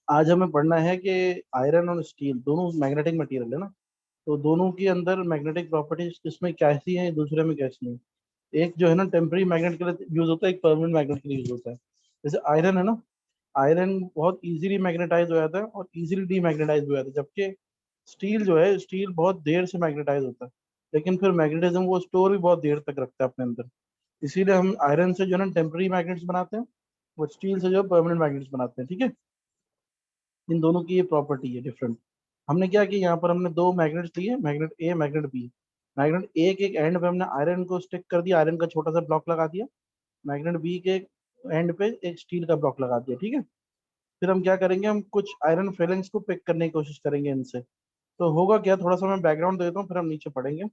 आज हमें पढ़ना है कि आयरन और स्टील दोनों मैग्नेटिक मटेरियल है ना। तो दोनों के अंदर मैग्नेटिक प्रॉपर्टीज किसमें कैसी हैं, दूसरे में कैसी हैं। एक जो है ना टेम्पररी मैग्नेट के लिए यूज होता है, एक परमानेंट मैग्नेट के लिए यूज होता है। जैसे आयरन है ना, आयरन बहुत इजीली मैग्नेटाइज हो जाता है और इजीली डीमैग्नेटाइज हो जाता है, जबकि स्टील जो है, स्टील बहुत देर से मैग्नेटाइज होता है, लेकिन फिर मैग्नेटिज्म वो स्टोर भी बहुत देर तक रखता है अपने अंदर। इसीलिए हम आयरन से जो है ना टेम्पररी मैग्नेट्स बनाते हैं, वो स्टील से जो है परमानेंट मैग्नेट्स बनाते हैं। ठीक है, इन दोनों की ये प्रॉपर्टी है डिफरेंट। हमने क्या किया, यहाँ पर हमने दो मैग्नेट्स लिए, magnet A magnet B. Magnet A के एक एंड पे हमने आयरन को स्टिक कर दिया, आयरन का छोटा सा ब्लॉक लगा दिया। मैग्नेट बी के एंड पे एक स्टील का ब्लॉक लगा दिया। ठीक है, फिर हम क्या करेंगे, हम कुछ आयरन फिलिंग्स को पिक करने की कोशिश करेंगे इनसे। तो होगा क्या, थोड़ा सा मैं बैकग्राउंड दे देता हूँ, फिर हम नीचे पढ़ेंगे।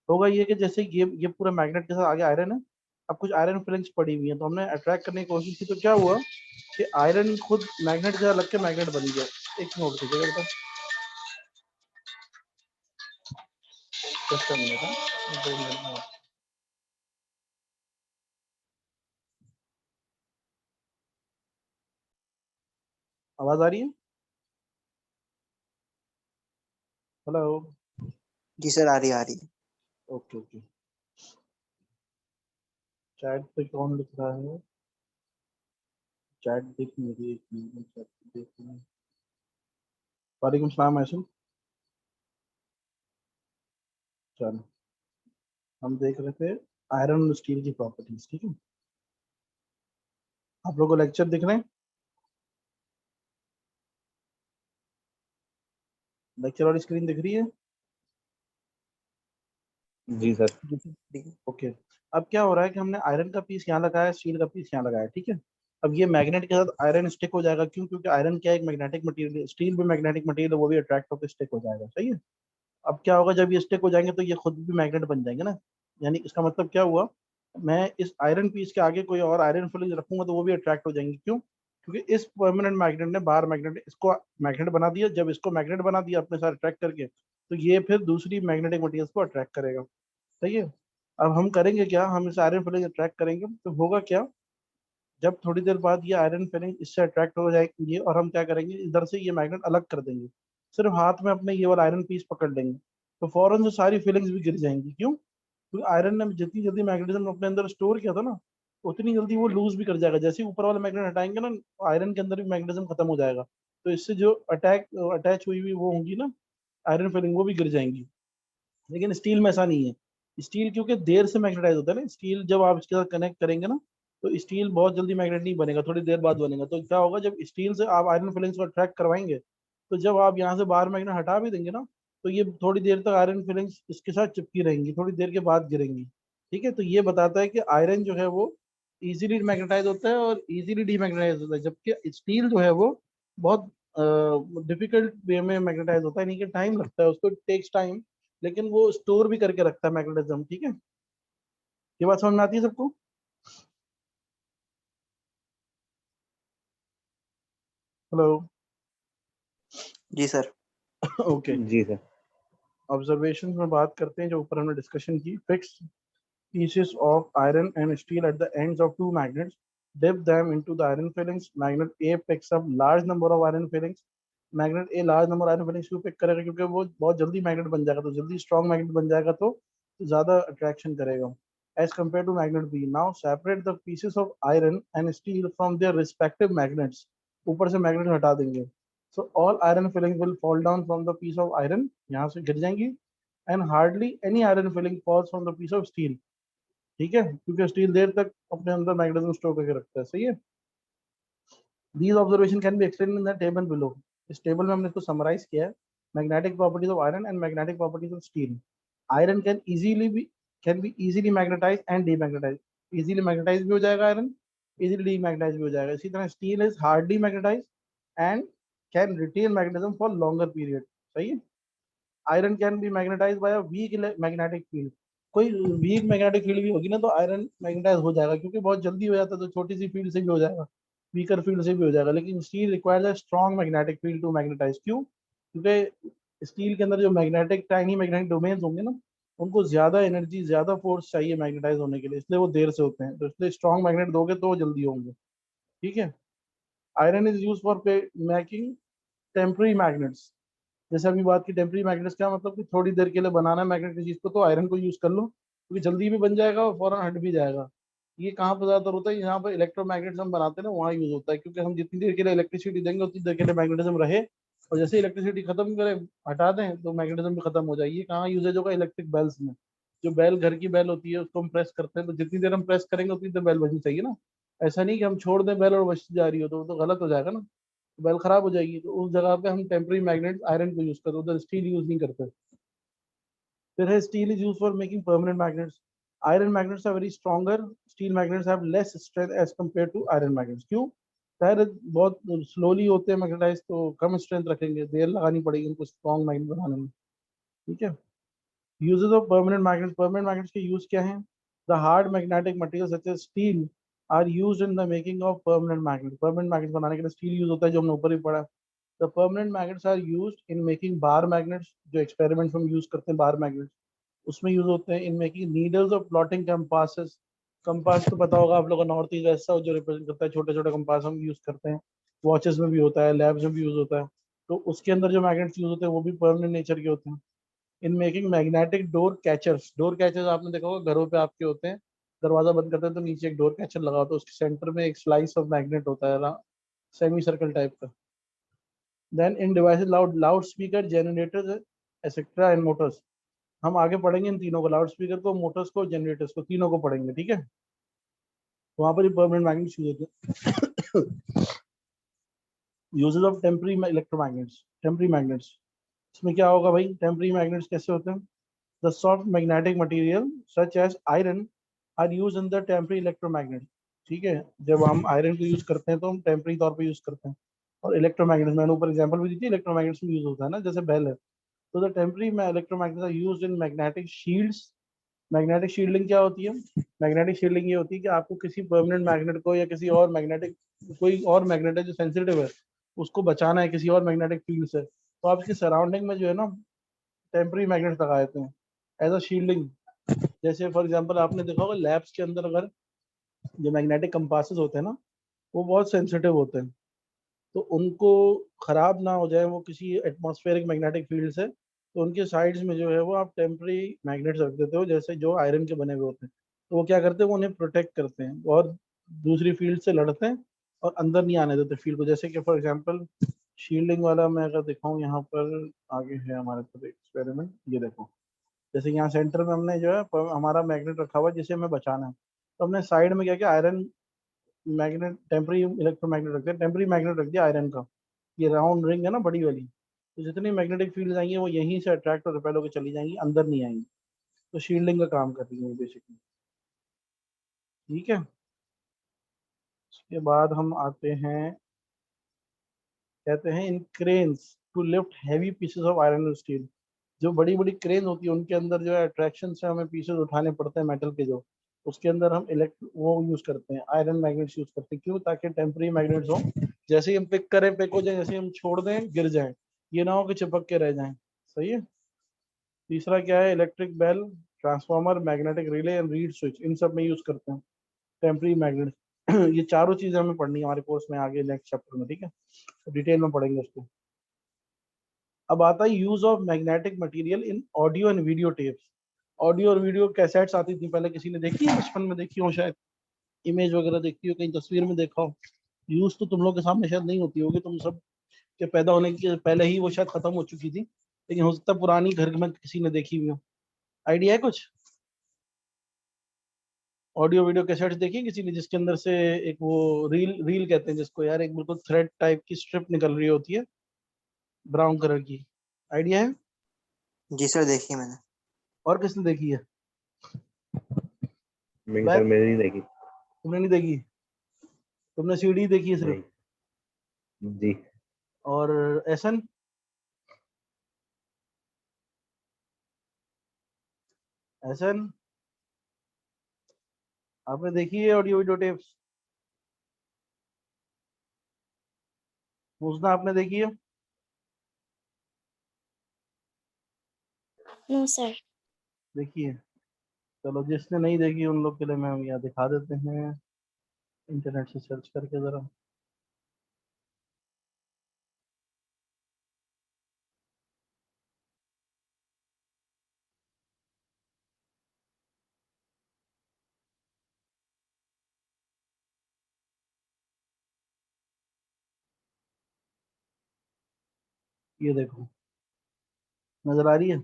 होगा ये कि जैसे ये पूरा मैग्नेट के साथ आगे आयरन है, अब कुछ आयरन फिलिंग्स पड़ी हुई है, तो हमने अट्रैक्ट करने की कोशिश की, तो क्या हुआ कि आयरन खुद मैग्नेट जगह लग के मैग्नेट बन गया। एक नोट कीजिएगा बेटा, सिस्टम में था, 2 मिनट में। आवाज आ रही है? हेलो? जी सर, आ रही आ रही। Okay okay. चैट पे कौन लिख रहा है? चैट देख नहीं रही, एक मिनट चैट देख रही है। वालेकुम सलाम ऐसे। चलो, हम देख रहे थे आयरन और स्टील की प्रॉपर्टीज। ठीक है, आप लोगों को लेक्चर दिख रहे हैं? लेक्चर वाली स्क्रीन दिख रही है? जी सर। ओके। अब क्या हो रहा है कि हमने आयरन का पीस यहाँ लगाया, स्टील का पीस यहाँ लगाया। ठीक है, अब ये मैग्नेट के साथ आयरन स्टिक हो जाएगा। क्यों? क्योंकि आयरन क्या है, एक मैग्नेटिक मटेरियल, स्टील भी मैग्नेटिक मटेरियल है, वो भी अट्रैक्ट होकर स्टिक हो जाएगा। सही है। अब क्या होगा, जब ये स्टिक हो जाएंगे तो ये खुद भी मैग्नेट बन जाएंगे ना। यानी इसका मतलब क्या हुआ, मैं इस आयरन पीस के आगे कोई और आयरन फिलिंग रखूंगा तो वो भी अट्रैक्ट हो जाएंगे। क्यों? क्योंकि इस परमानेंट मैग्नेट ने, बाहर मैग्नेट ने इसको मैग्नेट बना दिया। जब इसको मैग्नेट बना दिया अपने साथ अट्रैक्ट करके, तो ये फिर दूसरी मैग्नेटिक मटेरियल को अट्रैक्ट करेगा। सही है। अब हम करेंगे क्या, हम इस आयरन फिलिंग अट्रैक्ट करेंगे तो होगा क्या, जब थोड़ी देर बाद ये आयरन फिलिंग इससे अट्रैक्ट हो जाएगी और हम क्या करेंगे, इधर से ये मैग्नेट अलग कर देंगे, सिर्फ हाथ में अपने ये वाला आयरन पीस पकड़ लेंगे, तो फौरन से सारी फीलिंग्स भी गिर जाएंगी। क्यों? क्योंकि आयरन ने जितनी जल्दी मैग्नेटिज्म अपने अंदर स्टोर किया था ना, उतनी जल्दी वो लूज भी कर जाएगा। जैसे ही ऊपर वाला मैग्नेट हटाएंगे ना, आयरन के अंदर भी मैग्नेटिज्म खत्म हो जाएगा। तो इससे जो अटैच हुई हुई वो होंगी ना आयरन फिलिंग, वो भी गिर जाएंगी। लेकिन स्टील में ऐसा नहीं है। स्टील क्योंकि देर से मैग्नेटाइज होता है ना, स्टील जब आप इसके साथ कनेक्ट करेंगे ना, तो स्टील बहुत जल्दी मैग्नेट नहीं बनेगा, थोड़ी देर बाद बनेगा। तो क्या होगा, जब स्टील से आप आयरन फिलिंग्स को अट्रैक्ट करवाएंगे, तो जब आप यहाँ से बाहर मैग्नेट हटा भी देंगे ना, तो ये थोड़ी देर तक आयरन फिलिंग्स इसके साथ चिपकी रहेंगी, थोड़ी देर के बाद गिरेंगी। ठीक है, तो ये बताता है कि आयरन जो है वो इजीली मैग्नेटाइज होता है और इजीली डीमैग्नेटाइज होता है, जबकि स्टील जो है वो बहुत डिफिकल्ट वे में मैग्नेटाइज होता है, नहीं कि टाइम लगता है उसको, टेक्स टाइम, लेकिन वो स्टोर भी करके रखता है मैग्नेटिज्म। ठीक है, ये बात समझ में आती है सबको? हेलो? जी सर। ओके। जी सर। ऑब्जर्वेशन में बात करते हैं, जो ऊपर हमने डिस्कशन की। Fix pieces of iron and steel at the ends of two magnets, dip them into the iron fillings. Magnet A picks up large number of iron fillings. Magnet a large number iron filings क्यों pick करेगा, क्योंकि वो बहुत जल्दी magnet बन जाएगा, तो जल्दी स्ट्रॉन्ग मैग्नेट बन जाएगा, तो ज्यादा अट्रैक्शन करेगा as compare to magnet B. Now separate the pieces of iron and steel from their respective magnets. ऊपर से मैग्नेट हटा देंगे, so all iron filing will fall down from the piece of iron, यहाँ से गिर जाएंगी, and hardly any iron filing falls from the piece of steel. ठीक है, क्योंकि स्टील देर तक अपने अंदर मैग्नेटिज्म स्टोर करके रखता है। सही है। These observation can be explain in the table below. इस टेबल में हमने इसको समराइज किया है। Magnetic properties of iron and magnetic properties of steel. Iron can be easily magnetize and demagnetize. Easily magnetize भी हो जाएगा आयरन, इजीली डीमैग्नेटाइज भी हो जाएगा। इसी तरह steel is hardly magnetize and can retain magnetism for longer period. सही है। Iron can be magnetize by a weak magnetic field. कोई वीक मैग्नेटिक फील्ड भी होगी ना, तो आयरन मैग्नेटाइज हो जाएगा, क्योंकि बहुत जल्दी हो जाता है, तो छोटी सी फील्ड से भी हो जाएगा, वीकर फील्ड से भी हो जाएगा। लेकिन steel requires a strong magnetic field to magnetize. क्यों? क्योंकि स्टील के अंदर जो मैग्नेटिक टाइनी मैग्नेटिक डोमेन्स होंगे ना, उनको ज्यादा एनर्जी, ज्यादा फोर्स चाहिए मैग्नेटाइज होने के लिए, इसलिए वो देर से होते हैं। तो इसलिए स्ट्रॉन्ग मैग्नेट दोगे तो वो जल्दी होंगे। ठीक है। Iron is use for making temporary magnets, जैसे अभी बात की टेम्पररी मैग्नेट्स क्या मतलब कि थोड़ी देर के लिए बनाना है मैग्नेट की चीज को, तो आयरन को यूज कर लो क्योंकि जल्दी भी बन जाएगा और फौरन हट भी जाएगा। ये कहाँ पर ज्यादातर होता है, यहाँ पर इलेक्ट्रोमैग्नेट्स हम बनाते हैं ना वहाँ यूज होता है, क्योंकि हम जितनी देर के लिए इलेक्ट्रिसिटी देंगे उतनी देर के लिए मैग्नेटिज्म रहे, और जैसे इलेक्ट्रिसिटी खत्म करें हटा दें तो मैग्नेटिज्म भी खत्म हो जाएगी। ये कहाँ यूजेज होगा, इलेक्ट्रिक बेल्स में। जो बेल घर की बेल होती है उसको हम प्रेस करते हैं, तो जितनी देर हम प्रेस करेंगे उतनी देर बेल बजनी चाहिए ना। ऐसा नहीं कि हम छोड़ दें बेल और बजती जा रही हो, तो वो तो गलत हो जाएगा ना, बेल खराब हो जाएगी। तो उस जगह पे हम टेम्पररी मैग्नेट आयरन को यूज करते हैं, उधर स्टील यूज नहीं करते। फिर है steel is use for making permanent magnets. Iron magnets are very stronger, steel magnets have less strength as compare to iron magnets. क्यों? शायद बहुत स्लोली होते हैं मैग्नेटाइज, तो कम स्ट्रेंथ रखेंगे, देर लगानी पड़ेगी उनको स्ट्रॉन्ग मैग्नेट बनाने में। ठीक है। Uses of permanent magnets, permanent magnets के यूज क्या है? The hard magnetic material such as steel are used in the making of permanent magnet. Permanent magnet बनाने के लिए स्टील यूज होता है, जो हमने ऊपर ही पढ़ा। The permanent magnets are used in making bar magnets, जो एक्सपेरिमेंट्स में यूज करते हैं बार मैग्नेट्स, उसमें यूज होते हैं। In making needles of plotting compasses, compass तो पता होगा आप लोगों को, नॉर्थ ईस्ट ऐसा जो रिप्रेजेंट करता है, छोटे छोटे कंपास हम यूज करते हैं। वॉचेस में भी होता है, लैब्स में भी यूज होता है, तो उसके अंदर जो मैग्नेट्स यूज होते हैं वो भी परमानेंट नेचर के होते हैं। In making magnetic door catchers, door catchers आपने देखा होगा घरों पे आपके होते हैं, दरवाजा बंद करते हैं तो नीचे एक डोर कैचर लगा होता है, उसके सेंटर में एक स्लाइस ऑफ मैग्नेट होता है, सेमी सर्कल टाइप का। Then in devices loud speaker, generators etcetera and motors. हम आगे पढ़ेंगे इन तीनों को, लाउड स्पीकर को, मोटर्स को, जनरेटर्स को, तीनों को पढ़ेंगे। ठीक है। वहां पर ही परमानेंट मैग्नेट यूज होते हैं। Uses of temporary electromagnets, temporary magnets, इसमें क्या होगा भाई, टेम्पररी मैग्नेट्स कैसे होते हैं? The soft magnetic material such as iron are use in the temporary electromagnet. ठीक है। जब हम आयरन को यूज करते हैं तो हम टेम्पररी तौर पे यूज करते हैं, और इलेक्ट्रोमैग्नेट मैंने ऊपर एग्जांपल भी दी थी, इलेक्ट्रोमैग्नेट्स में यूज होता है ना, जैसे बेल है। तो the temporary electromagnets are used in magnetic shields. Magnetic shielding क्या होती है? मैग्नेटिक शील्डिंग ये होती है कि आपको किसी परमानेंट मैग्नेट को या किसी और मैग्नेटिक, कोई और मैग्नेट है जो सेंसिटिव है, उसको बचाना है किसी और मैग्नेटिक फील्ड से, तो आप इसकी सराउंडिंग में जो है ना टेम्पररी मैग्नेट लगा देते हैं एज अ शील्डिंग। जैसे फॉर एग्जांपल आपने देखा होगा लैब्स के अंदर अगर जो मैग्नेटिक कंपासेस होते हैं ना, वो बहुत सेंसिटिव होते हैं, तो उनको खराब ना हो जाए वो किसी एटमॉस्फेरिक मैग्नेटिक फील्ड से, तो उनके साइड्स में जो है वो आप टेम्पररी मैग्नेट्स रख देते हो, जैसे जो आयरन के बने हुए होते हैं। तो वो क्या करते हैं, वो उन्हें प्रोटेक्ट करते हैं और दूसरी फील्ड से लड़ते हैं और अंदर नहीं आने देते फील्ड को। जैसे कि फॉर एग्जांपल शील्डिंग वाला मैं अगर दिखाऊं, यहाँ पर आगे है हमारे पास एक्सपेरिमेंट, ये देखो। जैसे यहाँ सेंटर में हमने जो है हमारा मैग्नेट रखा हुआ है जिसे हमें बचाना है, तो हमने साइड में क्या किया, आयरन मैग्नेट, टेम्पररी इलेक्ट्रोमैग्नेट रख दिया, टेम्पररी मैग्नेट रख दिया आयरन का। ये राउंड रिंग है ना बड़ी वाली, तो जितनी मैग्नेटिक फील्ड आएंगी वो यहीं से अट्रैक्ट और रिपेल होकर चली जाएंगी, अंदर नहीं आएंगी। तो शील्डिंग का काम कर रही है बेसिकली। ठीक है। उसके बाद हम आते हैं, कहते हैं in cranes to lift heavy pieces of iron और स्टील। जो बड़ी बड़ी क्रेन होती है उनके अंदर जो है अट्रैक्शन से हमें पीसेस उठाने पड़ते हैं मेटल के, जो उसके अंदर हम वो यूज करते हैं, आयरन मैग्नेट्स यूज करते हैं। क्यों? ताकि टेम्पररी मैग्नेट्स हो, जैसे ही हम पिक करें पिक हो जाए, जैसे ही हम छोड़ दें गिर जाएं, ये ना हो कि चिपक के रह जाएं। सही है। तीसरा क्या है, electric bell, transformer, magnetic relay and reed switch, इन सब में यूज करते हैं टेम्पररी मैग्नेट। ये चारों चीजें हमें पढ़नी है हमारे कोर्स में आगे नेक्स्ट चैप्टर में। ठीक है। तो डिटेल में पढ़ेंगे उसको। अब आता है use of magnetic material in audio and video tapes. Audio और वीडियो कैसेट्स आती थी पहले, किसी ने देखी है बचपन में, देखी हो शायद, इमेज वगैरह देखी हो, कहीं तस्वीर में देखा हो। यूज तो तुम लोग के सामने शायद नहीं होती होगी, तुम सब के पैदा होने के पहले ही वो शायद खत्म हो चुकी थी, लेकिन हो सकता है पुरानी घर में किसी ने देखी हुई हो। आइडिया है कुछ? ऑडियो वीडियो कैसेट्स देखी है किसी ने, जिसके अंदर से एक वो रील रील कहते हैं जिसको यार, एक बिल्कुल थ्रेड टाइप की स्ट्रिप निकल रही होती है ब्राउन कलर की। आइडिया है? जी सर, देखिए मैंने। और किसने देखी है? नहीं सर, ब्लैक, मैंने नहीं देखी। तुमने नहीं देखी? तुमने सीडी देखी है सिर्फ? नहीं जी। और एसन? एसन, आपने देखी है ऑडियो वीडियो टेप्स? मुझना, आपने देखी है? No sir. देखी है। चलो जिसने नहीं देखी उन लोग के लिए मैं यहाँ दिखा देते हैं, इंटरनेट से सर्च करके जरा। ये देखो, नजर आ रही है?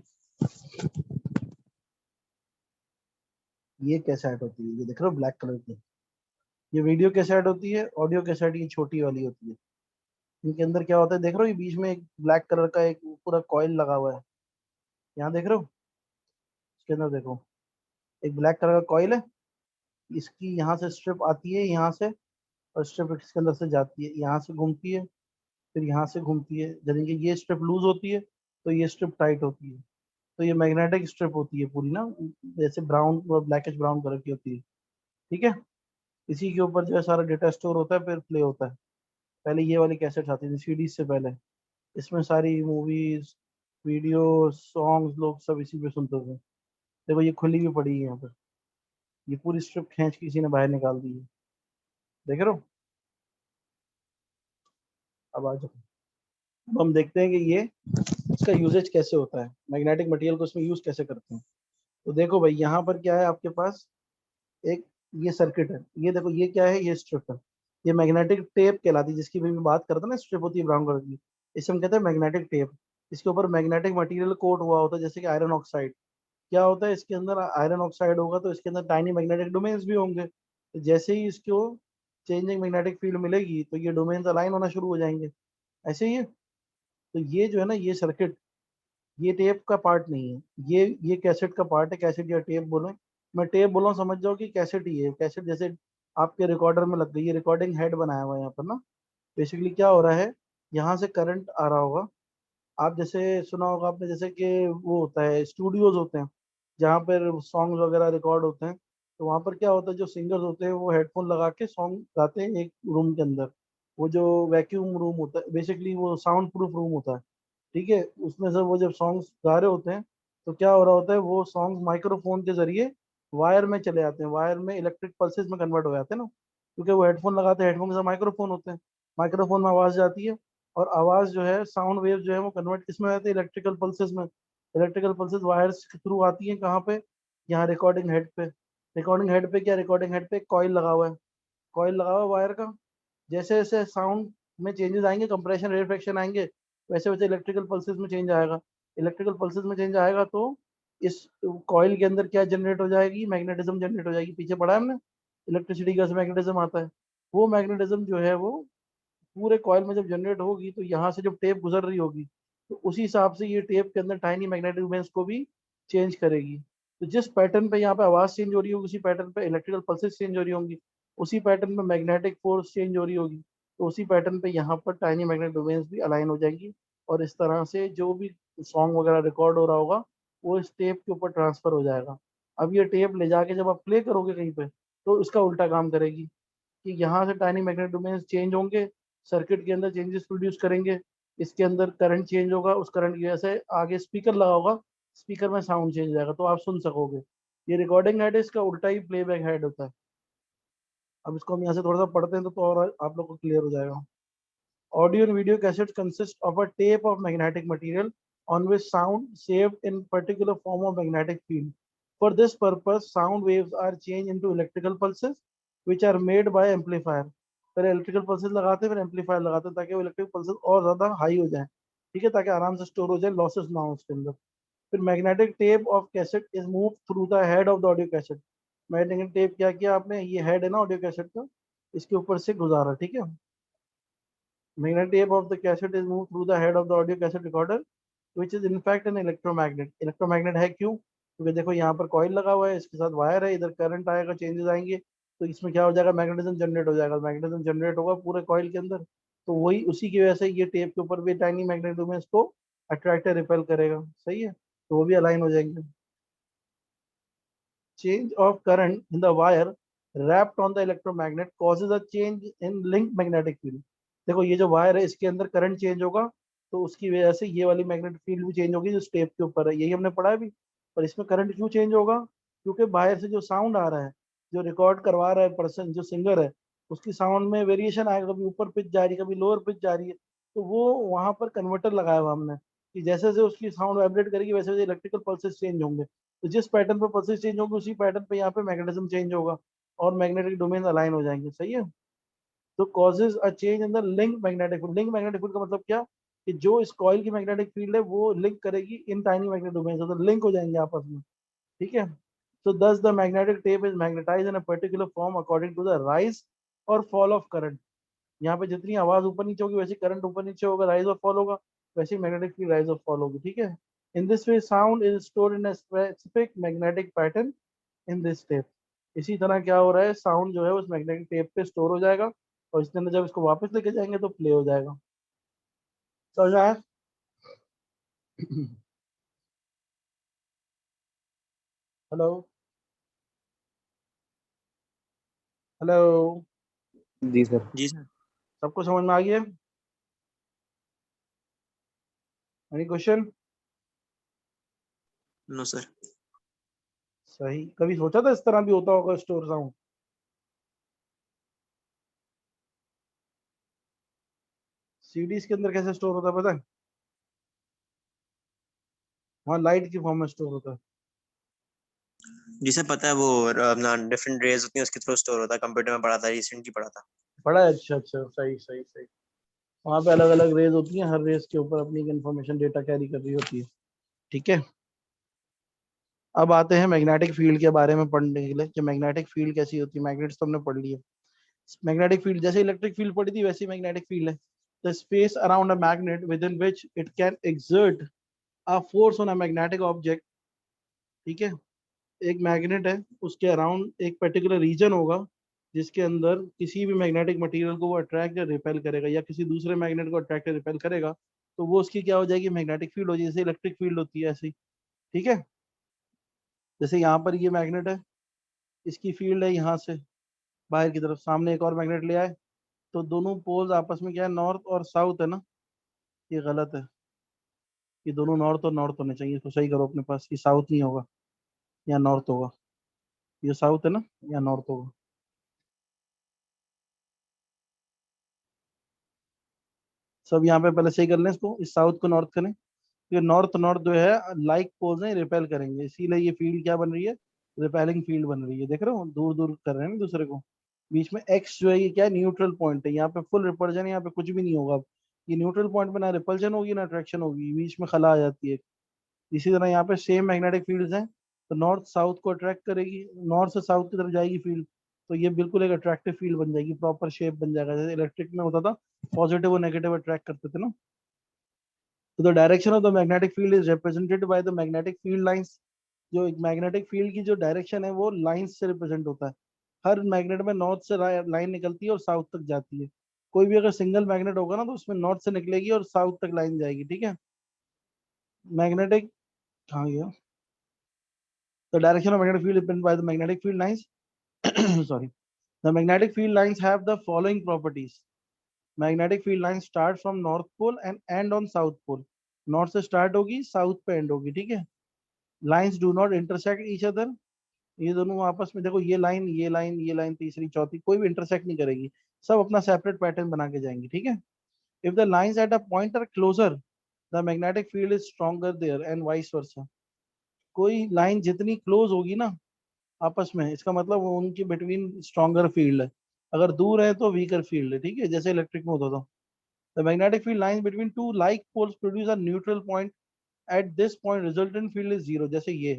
ये कैसेट होती है, ये देख रहे हो ब्लैक कलर की। ये वीडियो कैसेट होती है, ऑडियो कैसेट ये छोटी वाली होती है। इनके अंदर क्या होता है देख रहे हो, ये बीच में एक ब्लैक कलर का एक पूरा कॉइल लगा हुआ है, यहाँ देख रहे हो? इसके अंदर देखो, एक ब्लैक कलर का कॉइल है। इसकी यहाँ से स्ट्रिप आती है यहाँ से, और स्ट्रिप इसके अंदर से जाती है, यहाँ से घूमती है, फिर यहाँ से घूमती है। यानी कि ये स्ट्रिप लूज होती है तो ये स्ट्रिप टाइट होती है। तो ये मैग्नेटिक स्ट्रिप होती है पूरी ना, जैसे ब्राउन और ब्लैकिश ब्राउन कलर की होती है। ठीक है, इसी के ऊपर जो है सारा डेटा स्टोर होता है, फिर प्ले होता है। पहले ये वाली कैसेट आती थी सीडी से पहले, इसमें सारी मूवीज, वीडियो, सॉन्ग्स लोग सब इसी पे सुनते थे। देखो ये खुली भी पड़ी है यहाँ पर, ये पूरी स्ट्रिप खींच के किसी ने बाहर निकाल दी है, देख रहे हो? अब आ जाओ, अब हम देखते हैं कि ये इसका यूजेज कैसे होता है, मैग्नेटिक मटेरियल को इसमें यूज कैसे करते हैं। तो देखो भाई, यहाँ पर क्या है आपके पास, एक ये सर्किट है, ये देखो ये क्या है, ये स्ट्रिप है। ये मैग्नेटिक टेप कहलाती है, जिसकी भी मैं बात करता ना, स्ट्रिप होती है ब्राउन कलर की, इसे हम कहते हैं मैग्नेटिक टेप। इसके ऊपर मैग्नेटिक मटेरियल कोट हुआ होता है, जैसे कि आयरन ऑक्साइड। क्या होता है इसके अंदर, आयरन ऑक्साइड होगा तो इसके अंदर टाइनी मैग्नेटिक डोमेन्स भी होंगे। तो जैसे ही इसको चेंजिंग मैग्नेटिक फील्ड मिलेगी तो ये डोमेन्स अलाइन होना शुरू हो जाएंगे, ऐसे ही है। तो ये जो है ना, ये सर्किट, ये टेप का पार्ट नहीं है, ये कैसेट का पार्ट है। कैसेट या टेप बोलो, मैं टेप बोला हूँ, समझ जाओ कि कैसेट ही है। कैसेट जैसे आपके रिकॉर्डर में लग गई, ये रिकॉर्डिंग हेड बनाया हुआ है यहाँ पर ना। बेसिकली क्या हो रहा है, यहाँ से करंट आ रहा होगा। आप जैसे सुना होगा आपने, जैसे कि वो होता है, स्टूडियोज होते हैं जहाँ पर सॉन्ग वगैरह रिकॉर्ड होते हैं। तो वहाँ पर क्या होता है, जो सिंगर्स होते हैं वो हेडफोन लगा के सॉन्ग गाते हैं एक रूम के अंदर। वो जो वैक्यूम रूम होता है, बेसिकली वो साउंड प्रूफ रूम होता है। ठीक है, उसमें से वो जब सॉन्ग्स गा रहे होते हैं तो क्या हो रहा होता है, वो सॉन्ग्स माइक्रोफोन के जरिए वायर में चले जाते हैं, वायर में इलेक्ट्रिक पल्सेस में कन्वर्ट हो जाते हैं ना, क्योंकि वो हेडफोन लगाते हैं, हेडफोन के साथ माइक्रोफोन होते हैं। माइक्रोफोन में आवाज जाती है, और आवाज जो है, साउंड वेव जो है, वो कन्वर्ट किस में हो जाती है, इलेक्ट्रिकल पल्सेस में। इलेक्ट्रिकल पल्सेस वायर्स के थ्रू आती हैं कहाँ पे, यहाँ रिकॉर्डिंग हेड पे। रिकॉर्डिंग हेड पे क्या, रिकॉर्डिंग हेड पे कॉइल लगा हुआ है, कॉइल लगा हुआ है वायर का। जैसे जैसे साउंड में चेंजेस आएंगे, कंप्रेशन रेफ्लेक्शन आएंगे, वैसे वैसे इलेक्ट्रिकल पल्सेस में चेंज आएगा। इलेक्ट्रिकल पल्सेस में चेंज आएगा तो इस कॉइल के अंदर क्या जनरेट हो जाएगी, मैग्नेटिज्म जनरेट हो जाएगी। पीछे पढ़ा है हमने, इलेक्ट्रिसिटी का मैग्नेटिज्म आता है। वो मैग्नेटिज्म जो है वो पूरे कॉइल में जब जनरेट होगी तो यहाँ से जब टेप गुजर रही होगी, तो उसी हिसाब से ये टेप के अंदर टाइनी मैग्नेटिक इवेंट्स को भी चेंज करेगी। तो जिस पैटर्न पे यहाँ पे आवाज चेंज हो रही होगी, उसी पैटर्न पे इलेक्ट्रिकल पल्सेस चेंज हो रही होंगी, उसी पैटर्न पे मैग्नेटिक फोर्स चेंज हो रही होगी, तो उसी पैटर्न पे यहाँ पर टाइनी मैग्नेटिक डोमेन्स भी अलाइन हो जाएंगी। और इस तरह से जो भी सॉन्ग वगैरह रिकॉर्ड हो रहा होगा वो इस टेप के ऊपर ट्रांसफर हो जाएगा। अब ये टेप ले जाके जब आप प्ले करोगे कहीं पे, तो इसका उल्टा काम करेगी, कि यहाँ से टाइनी मैग्नेटिक डोमेन्स चेंज होंगे, सर्किट के अंदर चेंजेस प्रोड्यूस करेंगे, इसके अंदर करंट चेंज होगा, उस करंट की वजह से आगे स्पीकर लगा होगा, स्पीकर में साउंड चेंज हो जाएगा, तो आप सुन सकोगे। ये रिकॉर्डिंग हेड है, इसका उल्टा ही प्लेबैक हेड होता है। अब इसको हम यहाँ से थोड़ा सा पढ़ते हैं तो और आप लोग को क्लियर हो जाएगा। Audio and video cassettes consist of a tape of magnetic material on which sound saved in particular form of magnetic field. For this purpose, sound waves are changed into electrical pulses, which are made by amplifier. पहले electrical pulses लगाते हैं, फिर amplifier लगाते हैं, ताकि वो electric pulses और ज्यादा हाई हो जाए। ठीक है, ताकि आराम से स्टोर हो जाए, लॉसेस ना हो उसके अंदर। फिर magnetic tape of cassette is move through the head of the audio cassette. Magnetic tape क्या किया आपने, ये हेड है ना ऑडियो कैसेट का, इसके ऊपर से गुजारा। ठीक है, magnetic tape of the cassette is moved through the head of the audio cassette recorder, which is in fact an electromagnet. electromagnet है क्यों, क्योंकि देखो यहाँ पर कॉइल लगा हुआ है, इसके साथ वायर है, इधर करंट आएगा, चेंजेस आएंगे, तो इसमें क्या हो जाएगा, मैग्नेटिज्म जनरेट हो जाएगा। मैग्नेटिज्म जनरेट होगा पूरे कॉइल के अंदर, तो वही उसी की वजह से ये टेप के ऊपर भी टाइनी मैग्नेटिज्म है, इसको अट्रैक्ट रिपेल करेगा। सही है, तो वो भी अलाइन हो जाएंगे। Change of current in the wire wrapped on the electromagnet causes a change in link magnetic field. देखो ये जो वायर है, इसके अंदर करंट चेंज होगा, तो उसकी वजह से ये वाली मैग्नेटिक फील्ड भी चेंज होगी जो स्टेप के ऊपर है, यही हमने पढ़ा है अभी। पर इसमें करंट क्यों चेंज होगा, क्योंकि बाहर से जो साउंड आ रहा है, जो रिकॉर्ड करवा रहा है पर्सन, जो सिंगर है, उसकी साउंड में वेरिएशन आएगा, कभी ऊपर पिच जा रही है, कभी लोअर पिच जा रही है। तो वो वहां पर कन्वर्टर लगाया हुआ हमने, कि जैसे जैसे उसकी साउंड वाइब्रेट करेगी वैसे वैसे इलेक्ट्रिकल पल्सेस चेंज होंगे। तो जिस पैटर्न पे पल्सेस चेंज होंगे, उसी पैटर्न पे यहाँ पे मैग्नेटिज्म चेंज होगा, और मैग्नेटिक डोमेन अलाइन हो जाएंगे। सही है, तो causes a change in the link magnetic field. Link magnetic field का मतलब क्या, कि जो इस कॉइल की मैग्नेटिक फील्ड है वो लिंक करेगी इन टाइनी मैग्नेट डोमेन से, तो लिंक हो जाएंगे आपस में, ठीक है। So thus the magnetic tape is magnetized in a particular form according to the rise or fall of current. यहाँ पे जितनी आवाज ऊपर नीचे होगी वैसे करंट ऊपर नीचे होगा, राइज और फॉल होगा, वैसे मैग्नेटिक फील्ड राइज और फॉल होगी, ठीक है। In this way sound is stored in a specific magnetic pattern in this tape. इसी तरह क्या हो रहा है, साउंड जो है उस मैग्नेटिक टेप पे स्टोर हो जाएगा और इसके अंदर जब इसको वापस लेके जाएंगे तो प्ले हो जाएगा। समझ आया? हेलो हेलो, जी सर। जी सर। सबको समझ में आ गया? Any question? No sir. सही। कभी सोचा था इस तरह भी होता होगा स्टोर साउंड? सीडीज के अंदर कैसे स्टोर होता है पता है? वहाँ लाइट की फॉर्म में स्टोर होता है। जी सर पता है, वो अपना डिफरेंट रेज होती है उसके थ्रू स्टोर होता है, कंप्यूटर में पढ़ा था, रिसेंटली पढ़ा था। बड़ा अच्छा अच्छा, सही सही सही। वहाँ पे अलग अलग रेज होती हैं, हर रेज के ऊपर अपनी इंफॉर्मेशन डेटा कैरी कर रही होती है, ठीक है। अब आते हैं मैग्नेटिक फील्ड के बारे में पढ़ने के लिए कि मैग्नेटिक फील्ड कैसी होती है। मैग्नेट्स तो हमने पढ़ लिए। मैग्नेटिक फील्ड जैसे इलेक्ट्रिक फील्ड पढ़ी थी वैसी मैग्नेटिक फील्ड है। The space around a magnet with in which it can exert a force on a magnetic object, ठीक है। एक मैग्नेट है, उसके अराउंड एक पर्टिकुलर रीजन होगा जिसके अंदर किसी भी मैग्नेटिक मटेरियल को वो अट्रैक्ट या रिपेल करेगा या किसी दूसरे मैग्नेट को अट्रैक्ट या रिपेल करेगा, तो वो उसकी क्या हो जाएगी, मैग्नेटिक फील्ड हो जाएगी। जैसे इलेक्ट्रिक फील्ड होती है ऐसी, ठीक है। जैसे यहाँ पर ये मैग्नेट है, इसकी फील्ड है यहाँ से बाहर की तरफ, सामने एक और मैग्नेट ले आए तो दोनों पोल्स आपस में क्या है, नॉर्थ और साउथ है ना। ये गलत है, ये दोनों नॉर्थ और नॉर्थ होने चाहिए, इसको सही करो अपने पास। ये साउथ नहीं होगा, या नॉर्थ होगा। ये साउथ है ना, या नॉर्थ होगा। सब यहाँ पे पहले सही कर लें इसको, इस साउथ को नॉर्थ करें। ये नॉर्थ नॉर्थ जो है लाइक पोल्स हैं, रिपेल करेंगे, इसीलिए ये फील्ड क्या बन रही है, रिपेलिंग फील्ड बन रही है। देख रहे हो, दूर दूर कर रहे हैं ना दूसरे को। बीच में एक्स जो है ये क्या है, न्यूट्रल पॉइंट है। यहाँ पे फुल रिपल्जन है, यहाँ पे कुछ भी नहीं होगा। ये न्यूट्रल पॉइंट पे ना रिपल्जन होगी ना अट्रैक्शन होगी, बीच में खला आ जाती है। इसी तरह यहाँ पे सेम मैग्नेटिक फील्ड्स हैं, तो नॉर्थ साउथ को अट्रैक्ट करेगी, नॉर्थ से साउथ की तरफ जाएगी फील्ड, तो ये बिल्कुल एक अट्रैक्टिव फील्ड बन जाएगी, प्रॉपर शेप बन जाएगा, जैसे इलेक्ट्रिक में होता था, पॉजिटिव और नेगेटिव अट्रैक्ट करते थे ना। तो the direction of the magnetic field is represented by the magnetic field lines. जो एक मैग्नेटिक फील्ड की जो डायरेक्शन है वो लाइंस से रिप्रेजेंट होता है। हर मैग्नेट में नॉर्थ से लाइन निकलती है और साउथ तक जाती है। कोई भी अगर सिंगल मैग्नेट होगा ना तो उसमें नॉर्थ से निकलेगी और साउथ तक लाइन जाएगी, ठीक है। मैग्नेटिक, कहाँ गया, the direction of magnetic field depend by the magnetic field lines. Sorry, the magnetic field lines have the following properties. Magnetic field line start from north pole and end on south pole. North से start होगी, south पे end होगी, ठीक है। Lines do not intersect each other. ये दोनों आपस में देखो, ये लाइन ये लाइन ये लाइन, तीसरी चौथी कोई भी इंटरसेक्ट नहीं करेगी, सब अपना सेपरेट पैटर्न बना के जाएंगी, ठीक है। If the lines at a point are closer, the magnetic field is stronger there and vice versa. कोई लाइन जितनी क्लोज होगी ना आपस में, इसका मतलब वो उनकी बिटवीन स्ट्रॉन्गर फील्ड है। अगर दूर है तो वीकर फील्ड है, ठीक है, जैसे इलेक्ट्रिक में होता था। The magnetic field line between two like poles produce a neutral point. At this point resultant field is zero. जैसे ये,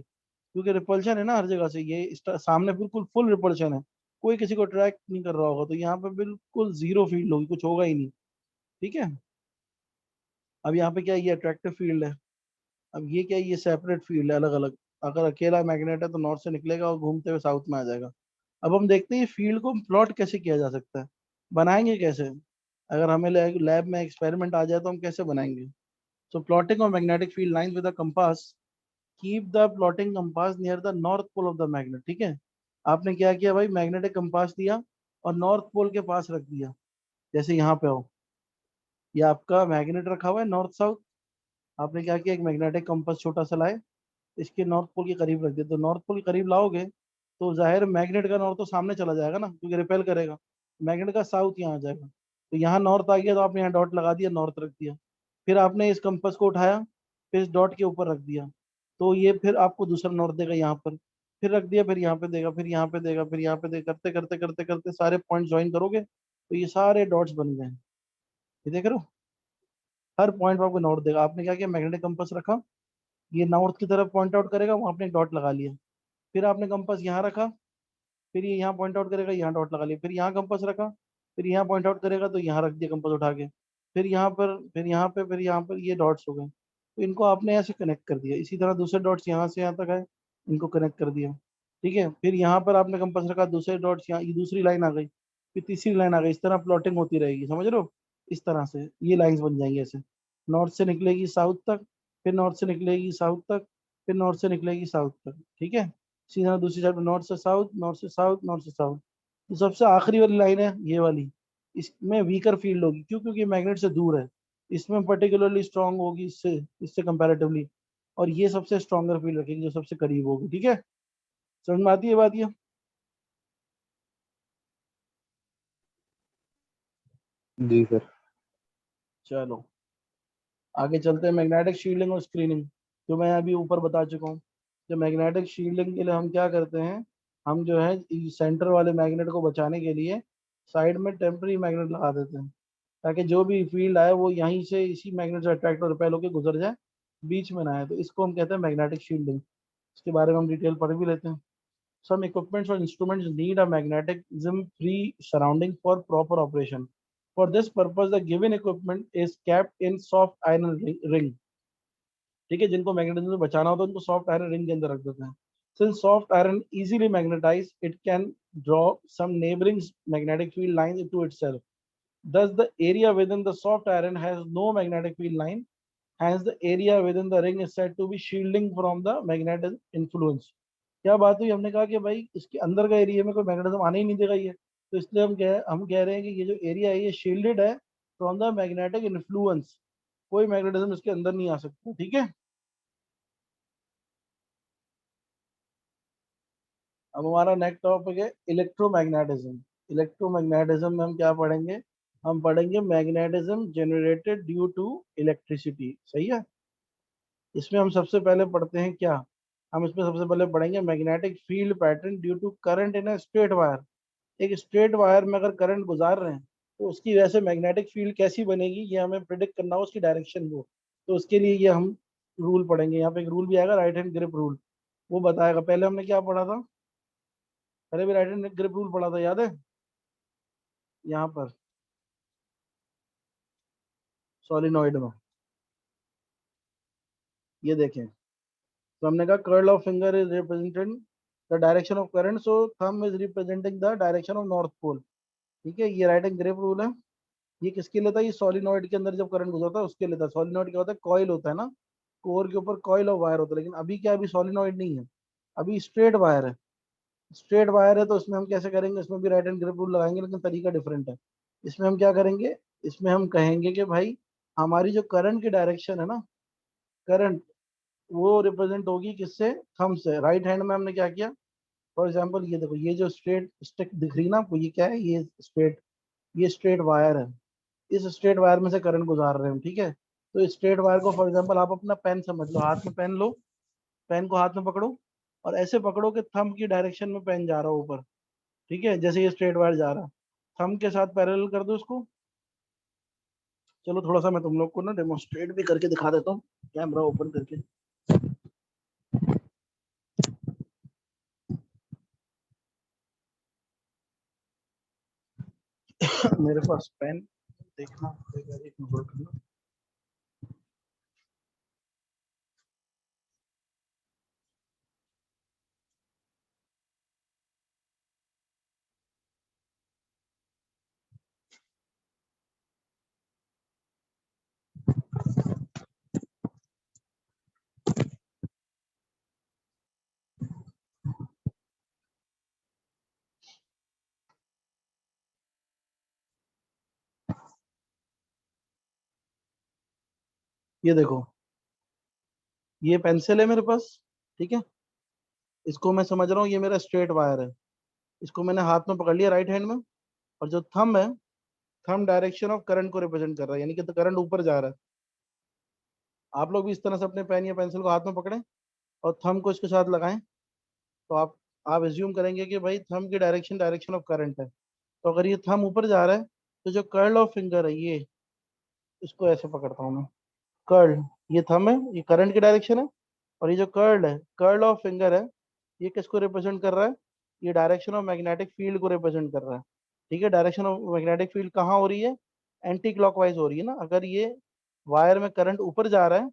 क्योंकि रिपल्शन है ना हर जगह से, ये सामने बिल्कुल फुल रिपल्शन है, कोई किसी को अट्रैक्ट नहीं कर रहा होगा, तो यहाँ पे बिल्कुल जीरो फील्ड होगी, कुछ होगा ही नहीं, ठीक है। अब यहाँ पे क्या है, ये अट्रैक्टिव फील्ड है। अब ये क्या है, ये सेपरेट फील्ड है, अलग अलग। अगर अकेला मैग्नेट है तो नॉर्थ से निकलेगा और घूमते हुए साउथ में आ जाएगा। अब हम देखते हैं फील्ड को प्लॉट कैसे किया जा सकता है, बनाएंगे कैसे। अगर हमें लैब में एक्सपेरिमेंट आ जाए तो हम कैसे बनाएंगे। So plotting of magnetic field line with a compass. Keep the plotting compass near the north pole of the magnet, ठीक है। आपने क्या किया भाई, मैग्नेटिक कंपास दिया और नॉर्थ पोल के पास रख दिया। जैसे यहाँ पे हो, ये आपका मैग्नेट रखा हुआ है नॉर्थ साउथ। आपने क्या किया, एक मैग्नेटिक कंपास छोटा सा लाए, इसके नॉर्थ पोल के करीब रख दिया। तो नॉर्थ पोल के करीब लाओगे तो जाहिर मैग्नेट का नॉर्थ तो सामने चला जाएगा ना, क्योंकि रिपेल करेगा। मैग्नेट का साउथ यहाँ आ जाएगा, तो यहाँ नॉर्थ आ गया तो आपने यहाँ डॉट लगा दिया, नॉर्थ रख दिया। फिर आपने इस कंपास को उठाया, फिर इस डॉट के ऊपर रख दिया, तो ये फिर आपको दूसरा नॉर्थ देगा यहाँ पर। फिर रख दिया, फिर यहाँ पे देगा, फिर यहाँ पे देगा, फिर यहाँ पे देगा, करते करते करते करते सारे पॉइंट ज्वाइन करोगे तो ये सारे डॉट्स बन गए। ये देख रहे हो, हर पॉइंट पर आपको नॉर्थ देगा। आपने क्या किया, मैग्नेटिक कंपास रखा, ये नॉर्थ की तरफ पॉइंट आउट करेगा, वहाँ आपने एक डॉट लगा लिया। फिर आपने कंपास यहाँ रखा, फिर ये यहाँ पॉइंट आउट करेगा, यहाँ डॉट लगा लिया। फिर यहाँ कंपास रखा, फिर यहाँ पॉइंट आउट करेगा तो यहाँ रख दिया कंपास उठा के। फिर यहाँ पर, फिर यहाँ पे, फिर यहाँ पर, ये डॉट्स हो गए। तो इनको आपने ऐसे कनेक्ट कर दिया। इसी तरह दूसरे डॉट्स यहाँ से यहाँ तक आए, इनको कनेक्ट कर दिया। ठीक है, फिर यहाँ पर आपने कंपास रखा, दूसरे डॉट्स यहाँ, ये दूसरी लाइन आ गई, फिर तीसरी लाइन आ गई। इस तरह प्लॉटिंग होती रहेगी, समझ रहे हो। इस तरह से ये लाइंस बन जाएंगी ऐसे, नॉर्थ से निकलेगी साउथ तक, फिर नॉर्थ से निकलेगी साउथ तक, फिर नॉर्थ से निकलेगी साउथ तक। ठीक है, सीधा दूसरी साइड में नॉर्थ से साउथ, नॉर्थ से साउथ, नॉर्थ से साउथ। तो सबसे आखिरी वाली लाइन है ये वाली, इसमें वीकर फील्ड होगी। क्यों? क्योंकि मैग्नेट से दूर है। इसमें पर्टिकुलरली स्ट्रांग होगी इससे, इससे कंपैरेटिवली। और ये सबसे स्ट्रॉन्गर फील्ड रखेगी जो सबसे करीब होगी। ठीक है, समझ में आती है बात ये? जी सर। चलो आगे चलते हैं, मैग्नेटिक शील्डिंग और स्क्रीनिंग, जो मैं अभी ऊपर बता चुका हूँ। जो मैग्नेटिक शील्डिंग के लिए हम क्या करते हैं, हम जो है सेंटर वाले मैग्नेट को बचाने के लिए साइड में टेम्पररी मैग्नेट लगा देते हैं, ताकि जो भी फील्ड आए वो यहीं से इसी मैग्नेट से अट्रैक्ट और रिपेल होकर गुजर जाए, बीच में ना आए। तो इसको हम कहते हैं मैग्नेटिक शील्डिंग। इसके बारे में हम डिटेल पढ़ भी लेते हैं। Some equipments or instruments need a magnetism-free surrounding for proper operation. For this purpose, the given equipment is kept in soft iron ring. ठीक है, जिनको मैग्नेटिज्म से बचाना होता है उनको सॉफ्ट आयरन रिंग के अंदर रख देते हैं। Since soft iron easily magnetized, it can draw some neighboring magnetic field lines into itself. Thus, the area within the soft iron has no magnetic field line. Hence, the area within the ring is said to be shielding from the magnetic influence. क्या बात हुई, हमने कहा कि भाई इसके अंदर का एरिया में कोई मैग्नेटिज्म आने ही नहीं देगा ये, तो इसलिए हम कह रहे हैं कि ये जो एरिया है ये शील्डेड है फ्रॉम द मैग्नेटिक इन्फ्लुएंस। कोई मैग्नेटिज्म इसके अंदर नहीं आ सकता। ठीक है, अब हमारा नेक्स्ट टॉपिक है इलेक्ट्रोमैग्नेटिज्म। इलेक्ट्रोमैग्नेटिज्म में हम क्या पढ़ेंगे, हम पढ़ेंगे magnetism generated due to electricity. सही है, इसमें हम सबसे पहले पढ़ते हैं क्या, हम इसमें सबसे पहले पढ़ेंगे magnetic field pattern due to current in a straight wire. एक स्ट्रेट वायर में अगर करंट गुजार रहे हैं तो उसकी वजह से मैग्नेटिक फील्ड कैसी बनेगी, ये हमें प्रिडिक्ट करना हो, उसकी डायरेक्शन वो। तो उसके लिए ये हम रूल पढ़ेंगे। यहाँ पे एक रूल भी आएगा, राइट हैंड ग्रिप रूल, वो बताएगा। पहले हमने क्या पढ़ा था, पहले भी राइट हैंड ग्रिप रूल पढ़ा था, याद है? यहाँ पर सोलिनॉइड में, ये देखें। तो हमने कहा curl of finger is representing the direction of current, so thumb is representing the direction of north pole. ठीक है, ये राइट हैंड ग्रिप रूल है। ये किसके लिए था, ये सोलिनॉइड के अंदर जब करंट गुजरता है उसके लिए था। सोलिनॉइड क्या होता है, कॉइल होता है ना, कोर के ऊपर कॉइल ऑफ वायर होता है। लेकिन अभी क्या, अभी सोलिनॉइड नहीं है, अभी स्ट्रेट वायर है। स्ट्रेट वायर है तो इसमें हम कैसे करेंगे, इसमें भी राइट हैंड ग्रिप रूल लगाएंगे, लेकिन तरीका डिफरेंट है। इसमें हम क्या करेंगे, इसमें हम कहेंगे कि भाई हमारी जो करंट की डायरेक्शन है ना, करंट, वो रिप्रेजेंट होगी किससे, थंब से। राइट हैंड में हमने क्या किया, फॉर एग्जाम्पल ये देखो, ये जो स्ट्रेट स्टिक दिख रही ना आपको, ये क्या है, ये स्ट्रेट वायर है। इस स्ट्रेट वायर में से करंट गुजार रहे हैं हम। ठीक है, तो इस स्ट्रेट वायर को फॉर एग्जांपल आप अपना पेन समझ लो, हाथ में पेन लो, पेन को हाथ में पकड़ो और ऐसे पकड़ो कि थंब की डायरेक्शन में पेन जा रहा हो ऊपर। ठीक है, जैसे ये स्ट्रेट वायर जा रहा है, थंब के साथ पैरेलल कर दो इसको। चलो थोड़ा सा मैं तुम लोग को ना डेमोन्स्ट्रेट भी करके दिखा देता हूँ, कैमरा ओपन करके। मेरे पास पेन, देखना एक मिनट। ये देखो, ये पेंसिल है मेरे पास। ठीक है, इसको मैं समझ रहा हूँ ये मेरा स्ट्रेट वायर है, इसको मैंने हाथ में पकड़ लिया राइट हैंड में। और जो थंब है, थंब डायरेक्शन ऑफ करंट को रिप्रेजेंट कर रहा है, यानी कि तो करंट ऊपर जा रहा है। आप लोग भी इस तरह से अपने पेन या पेंसिल को हाथ में पकड़ें और थंब को इसके साथ लगाएं, तो आप एज्यूम करेंगे कि भाई थंब की डायरेक्शन डायरेक्शन ऑफ करंट है। तो अगर ये थंब ऊपर जा रहा है तो जो कर्ल ऑफ फिंगर है ये, इसको ऐसे पकड़ता हूँ मैं, कर्ल, ये थंब है, ये करंट की डायरेक्शन है, और ये जो कर्ल है, कर्ल ऑफ फिंगर है, ये किसको रिप्रेजेंट कर रहा है? ये डायरेक्शन ऑफ मैग्नेटिक फील्ड को रिप्रेजेंट कर रहा है। ठीक है, डायरेक्शन ऑफ मैग्नेटिक फील्ड कहाँ हो रही है? एंटी क्लॉकवाइज हो रही है ना। अगर ये वायर में करंट ऊपर जा रहा है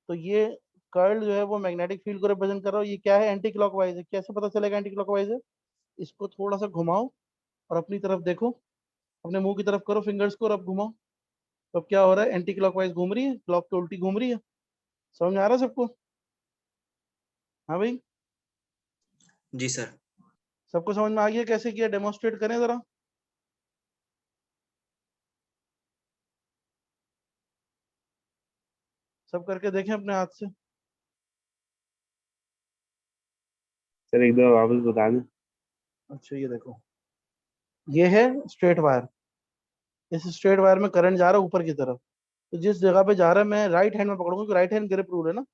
तो ये कर्ल जो है वो मैग्नेटिक फील्ड को रिप्रेजेंट कर रहा है। ये क्या है? एंटी क्लॉकवाइज है। कैसे पता चलेगा एंटी क्लॉकवाइज है? इसको थोड़ा सा घुमाओ और अपनी तरफ देखो, अपने मुंह की तरफ करो फिंगर्स को और अब घुमाओ। तो अब क्या हो रहा है? एंटी क्लॉकवाइज घूम रही है, क्लॉक के उल्टी घूम रही है। समझ में आ रहा है सबको? हाँ भाई, जी सर। सबको समझ में आ गया कैसे किया? डेमोन्स्ट्रेट करें जरा। सब करके देखें अपने हाथ से। सर एक दो वापस बता दें। अच्छा ये देखो, ये है स्ट्रेट वायर। इस स्ट्रेट वायर में करंट जा रहा है ऊपर की तरफ। तो जिस जगह पे जा रहा है मैं राइट हैंड में पकड़ूंगा, क्योंकि राइट हैंड ग्रिप रूल है ना।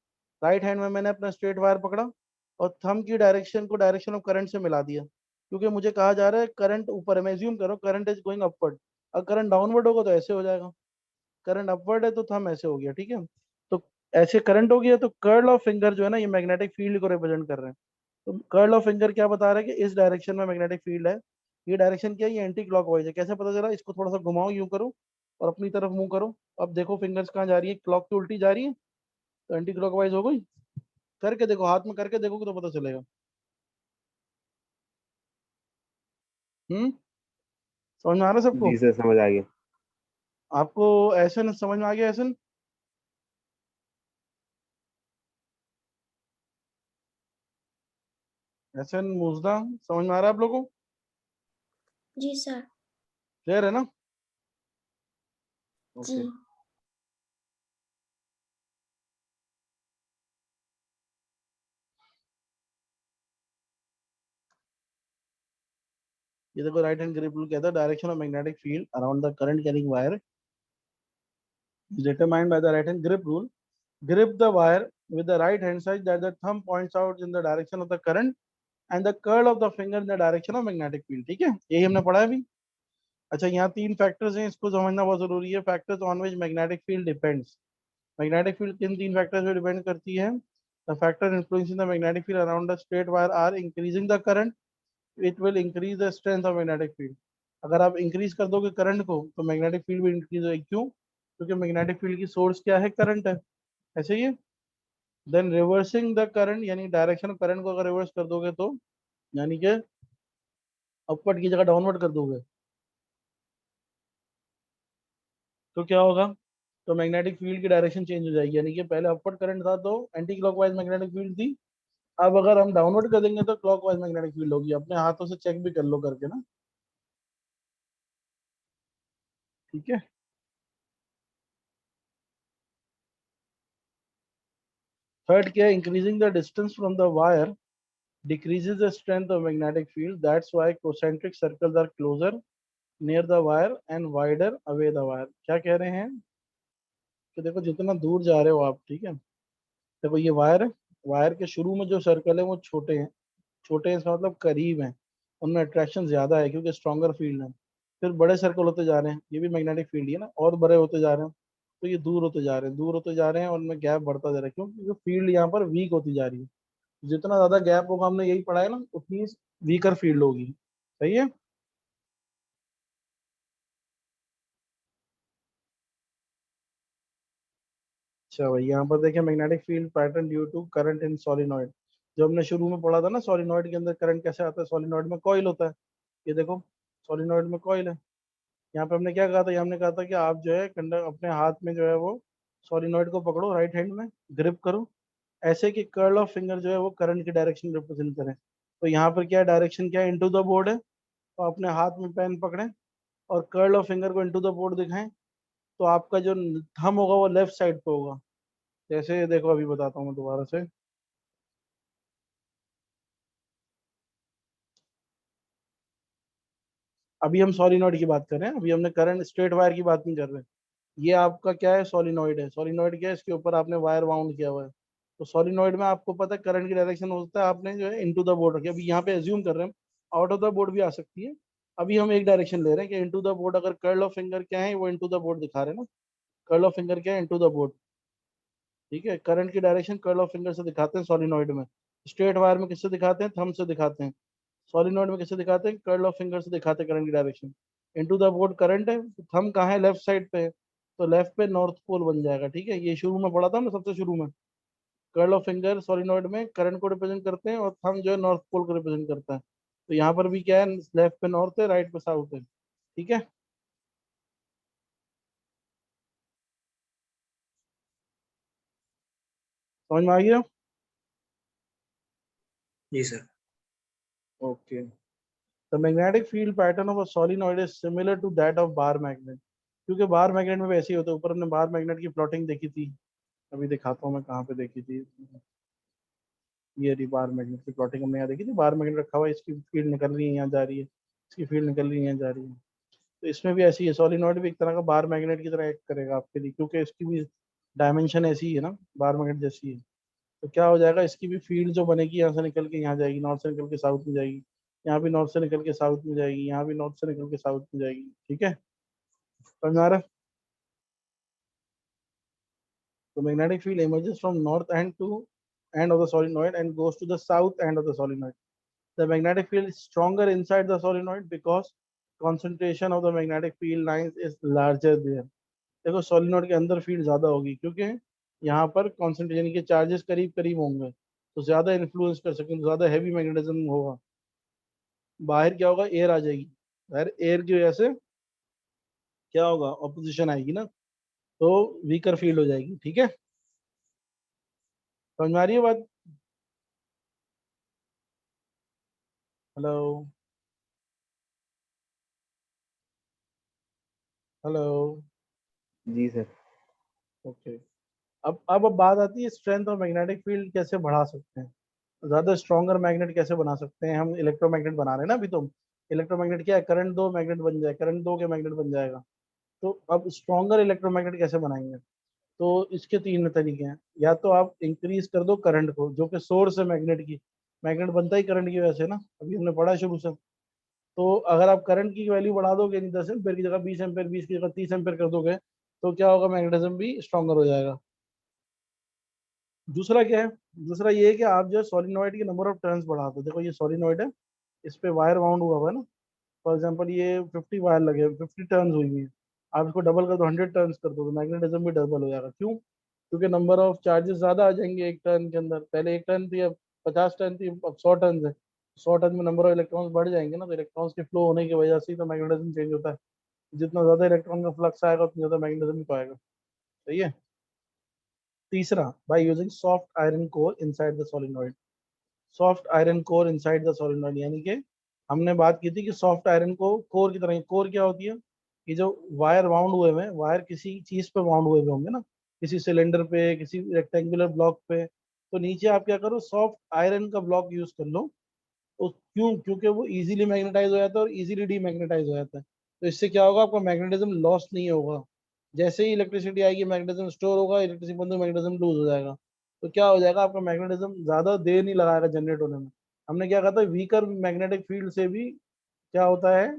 राइट हैंड में मैंने अपना स्ट्रेट वायर पकड़ा और थंब की डायरेक्शन को डायरेक्शन ऑफ करंट से मिला दिया, क्योंकि मुझे कहा जा रहा है करंट ऊपर है। मैं एज्यूम करो करंट इज गोइंग अपवर्ड। अगर करंट डाउनवर्ड होगा तो ऐसे हो जाएगा, करंट अपवर्ड है तो थंब ऐसे हो गया। ठीक है, तो ऐसे करंट हो गया तो कर्ल ऑफ फिंगर जो है ना, ये मैग्नेटिक फील्ड को रिप्रेजेंट कर रहे हैं। तो कर्ल ऑफ फिंगर क्या बता रहा है? कि इस डायरेक्शन में मैग्नेटिक फील्ड है। ये डायरेक्शन क्या है? ये एंटी क्लॉकवाइज है। कैसे पता चला? इसको थोड़ा सा घुमाओ, यूं करो और अपनी तरफ मुंह करो। अब देखो फिंगर्स कहाँ जा रही है? क्लॉक की उल्टी जा रही है, तो एंटी क्लॉकवाइज हो गई। करके देखो, हाथ में करके देखोगे तो पता चलेगा। समझ में आ रहा है सबको? जी सर समझ आ गया। आपको ऐसे समझ में आ गया? ऐसे ऐसे मुजदा समझ में आ रहा है आप लोगों को? जी सर। क्लियर है ना? जी। ओके। ये देखो राइट हैंड ग्रिप रूल कहता है direction of magnetic field around the current carrying wire is determined by the right hand grip rule. Grip the wire with the right hand side that the thumb points out in the direction of the current and the curl of the finger in the direction of magnetic field. ठीक है, यही हमने पढ़ा है अभी। अच्छा, यहाँ तीन फैक्टर्स हैं, इसको समझना बहुत जरूरी है। Factors on which magnetic field depends. Magnetic field किन तीन फैक्टर्स पे डिपेंड करती है? The factor influencing the magnetic field around the straight wire are increasing the current, it will increase the strength of magnetic field. अगर आप increase कर दोगे current को तो मैग्नेटिक फील्ड भी इंक्रीज होगी। क्यों? क्योंकि मैग्नेटिक फील्ड की सोर्स क्या है? करंट है। ऐसे ही। देन रिवर्सिंग द करंट, यानी डायरेक्शन ऑफ करंट को अगर रिवर्स कर दोगे तो, यानी कि अपवर्ड की जगह डाउनवर्ड कर दोगे तो क्या होगा? तो मैग्नेटिक फील्ड की डायरेक्शन चेंज हो जाएगी। यानी कि पहले अपवर्ड करंट था तो एंटी क्लॉकवाइज मैग्नेटिक फील्ड थी, अब अगर हम डाउनवर्ड कर देंगे तो क्लॉकवाइज मैग्नेटिक फील्ड होगी। अपने हाथों से चेक भी कर लो करके ना। ठीक है। थर्ड क्या है? Increasing the distance from the wire decreases the strength of magnetic field. That's why concentric circles are closer near the wire and wider away the wire. क्या कह रहे हैं? कि देखो जितना दूर जा रहे हो आप, ठीक है, देखो ये वायर है, वायर के शुरू में जो सर्कल है वो छोटे हैं। छोटे हैं इसका मतलब करीब हैं, उनमें अट्रैक्शन ज्यादा है क्योंकि स्ट्रॉन्गर फील्ड है। फिर बड़े सर्कल होते जा रहे हैं, ये भी मैग्नेटिक फील्ड ही है ना, और बड़े होते जा रहे हैं। तो ये दूर होते जा रहे हैं, दूर होते जा रहे हैं, और उनमें गैप बढ़ता जा रहा है। क्यों? क्योंकि फील्ड यहाँ पर वीक होती जा रही है। जितना ज्यादा गैप होगा, हमने यही पढ़ा है ना, उतनी वीकर फील्ड होगी। सही है। अच्छा भाई, यहाँ पर देखें magnetic field pattern due to current in solenoid. जो हमने शुरू में पढ़ा था ना, सोलिनॉइड के अंदर करंट कैसे आता है? सोलिनॉइड में कॉइल होता है। ये देखो, सोलिनॉइड में कॉइल है। यहाँ पे हमने क्या कहा था? ये हमने कहा था कि आप जो है कंडक्टर अपने हाथ में जो है वो सोलिनॉइड को पकड़ो, राइट हैंड में ग्रिप करो, ऐसे कि कर्ल ऑफ फिंगर जो है वो करंट की डायरेक्शन रिप्रेजेंट करें। तो यहाँ पर क्या डायरेक्शन, क्या इनटू द बोर्ड है। तो अपने हाथ में पेन पकड़ें और कर्ल ऑफ फिंगर को इनटू द बोर्ड दिखाएं, तो आपका जो थंब होगा वो लेफ्ट साइड पे होगा। जैसे देखो, अभी बताता हूँ मैं दोबारा से। अभी हम सोलिनॉइड की बात कर रहे हैं, अभी हमने करंट स्ट्रेट वायर की बात नहीं कर रहे। ये आपका क्या है? सोलिनॉइड है। सोलिनॉइड क्या है? इसके ऊपर आपने वायर वाउंड किया हुआ है। तो सोलिनॉइड में आपको पता है करंट की डायरेक्शन होता है, आपने जो है इनटू द बोर्ड रखी। अभी यहाँ पे एज्यूम कर रहे हैं, आउट ऑफ द बोर्ड भी आ सकती है। अभी हम एक डायरेक्शन ले रहे हैं कि इनटू द बोर्ड, अगर कर्ल ऑफ फिंगर क्या है वो इनटू द बोर्ड दिखा रहे हैं ना। कर्ल ऑफ फिंगर क्या है, इनटू द बोर्ड। ठीक है, करंट की डायरेक्शन कर्ल ऑफ फिंगर से दिखाते हैं सॉलिनॉइड में। स्ट्रेट वायर में किससे दिखाते हैं, थंब से दिखाते हैं। सॉलिनॉइड में किससे दिखाते हैं, कर्ल ऑफ फिंगर से दिखाते हैं करंट की direction. Into the board current है, थंब कहाँ है, लेफ्ट साइड पे है, तो लेफ्ट पे नॉर्थ पोल बन जाएगा। ठीक है, ये शुरू में पढ़ा था हमने सबसे शुरू में। कर्ल ऑफ फिंगर सॉलिनॉइड में करंट को रिप्रेजेंट करते हैं और थंब जो है नॉर्थ पोल को रिप्रेजेंट करता है। तो यहाँ पर भी क्या है, लेफ्ट पे नॉर्थ है, राइट पे साउथ है। ठीक है, समझ में आ गया? जी sir. Okay, the magnetic field pattern of a solenoid is similar to that of bar magnet. क्योंकि बार मैग्नेट में वैसे ही होता है। ऊपर हमने बार मैग्नेट की प्लॉटिंग देखी थी, अभी दिखाता हूँ मैं कहाँ पे देखी थी। ये रही बार मैग्नेट की प्लॉटिंग हमने यहाँ देखी थी। बार मैग्नेट रखा हुआ है, इसकी फील्ड निकल रही है, यहाँ जा रही है, इसकी फील्ड निकल रही है, यहाँ जा रही है। तो इसमें भी ऐसी है, सोलिनॉइड भी एक तरह का बार मैग्नेट की तरह एक्ट करेगा आपके लिए, क्योंकि इसकी भी डायमेंशन ऐसी ही है ना, बार मैग्नेट जैसी है। तो क्या हो जाएगा, इसकी भी फील्ड जो बनेगी यहाँ से निकल के यहाँ जाएगी, नॉर्थ से निकल के साउथ में जाएगी, यहाँ भी नॉर्थ से निकल के साउथ में जाएगी, यहाँ भी नॉर्थ से निकल के साउथ में जाएगी। ठीक है, समझ में आ रहा है? तो magnetic field emerges from north end to end of the solenoid and goes to the south end of the solenoid. The magnetic field is stronger inside the solenoid because concentration of the magnetic field lines is larger there. देखो solenoid के अंदर field ज्यादा होगी, क्योंकि यहाँ पर concentration के charges करीब करीब होंगे, तो ज्यादा इन्फ्लुएंस कर सकेंगे, ज्यादा हैवी मैग्नेटिज्म होगा। बाहर क्या होगा, एयर आ जाएगी, बाहर एयर की वजह से क्या होगा, ऑपोजिशन आएगी ना, तो वीकर फील्ड हो जाएगी। ठीक है, समझ में आ रही है बात? Hello, hello. जी सर। ओके, अब बात आती है स्ट्रेंथ ऑफ मैग्नेटिक फील्ड कैसे बढ़ा सकते हैं, ज्यादा स्ट्रॉन्गर मैग्नेट कैसे बना सकते हैं। हम इलेक्ट्रोमैग्नेट बना रहे हैं ना अभी, तो इलेक्ट्रोमैग्नेट क्या है, करंट दो मैग्नेट बन जाए, करंट दो के मैग्नेट बन जाएगा। तो अब स्ट्रॉन्गर इलेक्ट्रोमैग्नेट कैसे बनाएंगे, तो इसके तीन तरीके हैं। या तो आप इंक्रीज कर दो करंट को, जो कि सोर्स है मैग्नेट की, मैग्नेट बनता ही करंट की वजह से ना, अभी हमने पढ़ा है शुरू से। तो अगर आप करंट की वैल्यू बढ़ा दोगे, नहीं 10 एम्पेयर की जगह 20 एम्पेयर, 20 की जगह 30 एम्पेयर कर दोगे, तो क्या होगा, मैग्नेटिज्म भी स्ट्रॉन्गर हो जाएगा। दूसरा क्या है, दूसरा ये है कि आप जो सोलिनॉइड के नंबर ऑफ टर्न्स बढ़ा दो। देखो ये सोलिनॉइड है, इस पे वायर वाउंड हुआ है ना, फॉर एग्जांपल ये 50 वायर लगे, 50 टर्न्स हुई हुई है। आप इसको डबल कर दो, 100 टर्न्स कर दो, तो मैग्नेटिज्म भी डबल हो जाएगा। क्यों? क्योंकि नंबर ऑफ चार्जेस ज्यादा आ जाएंगे एक टर्न के अंदर। पहले एक टर्न थी, अब 50 टर्न थी, अब 100 टर्न है। 100 टर्न में नंबर ऑफ इलेक्ट्रॉन्स बढ़ जाएंगे ना, तो इलेक्ट्रॉन्स के फ्लो होने की वजह से ही तो मैग्नेटिज्म चेंज होता है। जितना ज्यादा इलेक्ट्रॉन का फ्लक्स आएगा, उतना ज्यादा मैग्नेटिज्म भी पाएगा। सही है। तीसरा, by using soft iron core inside the solenoid. Soft iron core inside the solenoid, यानी कि हमने बात की थी कि सॉफ्ट आयरन को कोर की तरह, कोर क्या होती है, कि जो वायर वाउंड हुए हैं, वायर किसी चीज पे वाउंड हुए होंगे ना, किसी सिलेंडर पे, किसी रेक्टेंगुलर ब्लॉक पे, तो नीचे आप क्या करो, सॉफ्ट आयरन का ब्लॉक यूज कर लो। तो क्यों? क्योंकि वो इजीली मैग्नेटाइज हो जाता है और इजीली डीमैग्नेटाइज हो जाता है। तो इससे क्या होगा, आपका मैग्नेटिज्म लॉस नहीं होगा। जैसे ही इलेक्ट्रिसिटी आएगी, मैग्नेटिज्म स्टोर होगा, इलेक्ट्रिसिटी बंद, मैग्नेटिज्म लूज हो जाएगा। तो क्या हो जाएगा, आपका मैग्नेटिज्म ज्यादा देर नहीं लगाएगा जनरेट होने में। हमने क्या कहा था, वीकर मैग्नेटिक फील्ड से भी क्या होता है,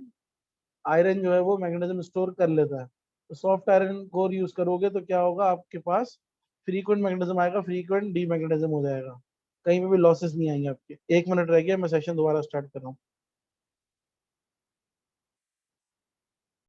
आयरन जो है वो मैग्नेटिज्म स्टोर कर लेता है। तो सॉफ्ट आयरन कोर यूज करोगे तो क्या होगा, आपके पास फ्रीक्वेंट मैग्नेटिज्म आएगा, फ्रीक्वेंट डीमैग्नेटिज्म हो जाएगा, कहीं पे भी लॉसेस नहीं आएंगे आपके। 1 मिनट रह गया, मैं सेशन दोबारा स्टार्ट कर रहा हूँ।